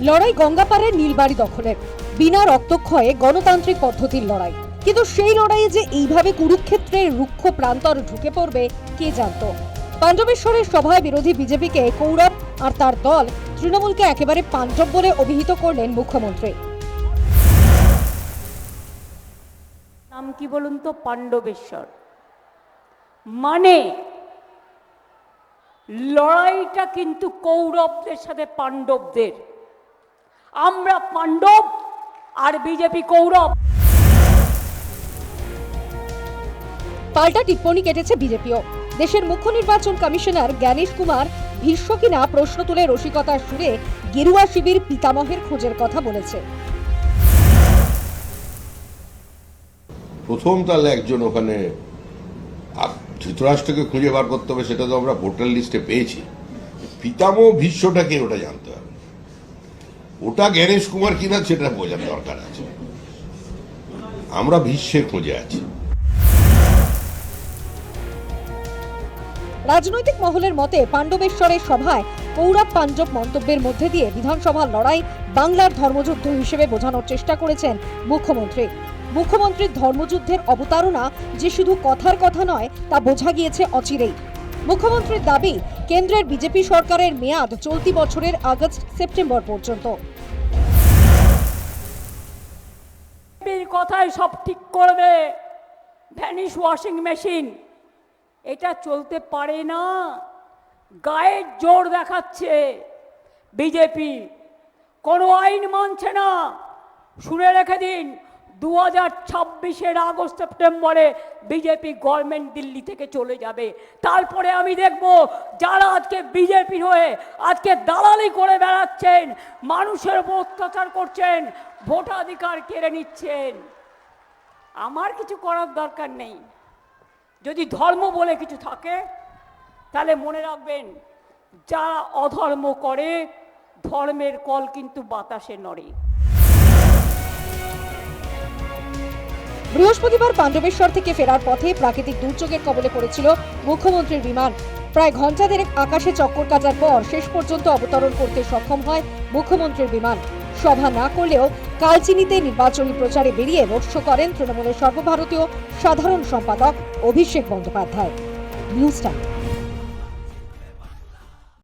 লড়াই গঙ্গাপাড়ের নীলবাড়ি দখলের, বিনা রক্তক্ষয়ে গণতান্ত্রিক পদ্ধতির লড়াই। কিন্তু সেই লড়াইয়ে যে এইভাবে কুরুক্ষেত্রের রুক্ষ প্রান্তর ঢুকে পড়বে কে জানতো। পাণ্ডবেশ্বরের সভায় বিরোধী বিজেপিকে কৌরব আর তার দল তৃণমূলকে একেবারে পাণ্ডব বলে অভিহিত করলেন মুখ্যমন্ত্রী। নাম কি বলুন তো? পাণ্ডবেশ্বর। মানে লড়াইটা কিন্তু কৌরবদের সাথে পাণ্ডবদের। আমরা পাণ্ডব আর বিজেপি কৌরব। পাল্টা টিপ্পনি কেটেছে বিজেপিও। দেশের মুখ্য নির্বাচন কমিশনার জ্ঞানেশ কুমার ভীষ্ম কিনা প্রশ্ন তুলে রসিকতার সুরে গেরুয়া শিবির পিতামহের খোঁজের কথা বলেছে। প্রথম তাহলে একজন ওখানে ধৃতরাষ্ট্রকে খুঁজে বার করতে হবে, সেটা তো আমরা ভোটার লিস্টে পেয়েছি। পিতামহ ভীষ্মটাকে ওটা জানতে হবে, ওটা জ্ঞানেশ কুমার কিনা সেটা বোঝার দরকার আছে। আমরা ভীষ্মের খোঁজে আছি। রাজনৈতিক মহলের মতে পাণ্ডবেশ্বরের সভায় কৌরব পাণ্ডব মন্তব্যের মধ্যে দিয়ে বিধানসভার লড়াই বাংলার ধর্মযুদ্ধ হিসেবে বোঝানোর চেষ্টা করেছেন মুখ্যমন্ত্রী। মুখ্যমন্ত্রীর ধর্মযুদ্ধের অবতারণা যে শুধু কথার কথা নয় তা বোঝা গিয়েছে অচিরেই। মুখ্যমন্ত্রীর দাবি, কেন্দ্রের বিজেপি সরকারের মেয়াদ চলতি বছরের আগস্ট সেপ্টেম্বর পর্যন্ত। কথাই সব ঠিক করবে, ভ্যানিশ ওয়াশিং মেশিন। এটা চলতে পারে না। গায়ের জোর দেখাচ্ছে বিজেপি, কোনো আইন মানছে না। শুনে রেখে দিন, 2026-এর আগস্ট সেপ্টেম্বরে বিজেপি গভর্নমেন্ট দিল্লি থেকে চলে যাবে। তারপরে আমি দেখব যারা আজকে বিজেপির হয়ে আজকে দালালি করে বেড়াচ্ছেন, মানুষের উপর অত্যাচার করছেন, ভোটাধিকার কেড়ে নিচ্ছেন। আমার কিছু করার দরকার নেই। যদি ধর্ম বলে কিছু থাকে তাহলে মনে রাখবেন, যারা অধর্ম করে ধর্মের কল কিন্তু বাতাসে নড়ে। বৃহস্পতিবার পাণ্ডবেশ্বর থেকে ফেরার পথে প্রাকৃতিক দুর্যোগের কবলে পড়েছিল মুখ্যমন্ত্রীর বিমান। প্রায় ঘন্টা দেড়েক আকাশে চক্কর কাটার পর শেষ পর্যন্ত অবতরণ করতে সক্ষম হয় মুখ্যমন্ত্রীর বিমান। সভা না করলেও কালচিনিতে নির্বাচনী প্রচারে বেরিয়ে রোড শো করেন তৃণমূলের সর্বভারতীয় সাধারণ সম্পাদক অভিষেক বন্দ্যোপাধ্যায়। News time.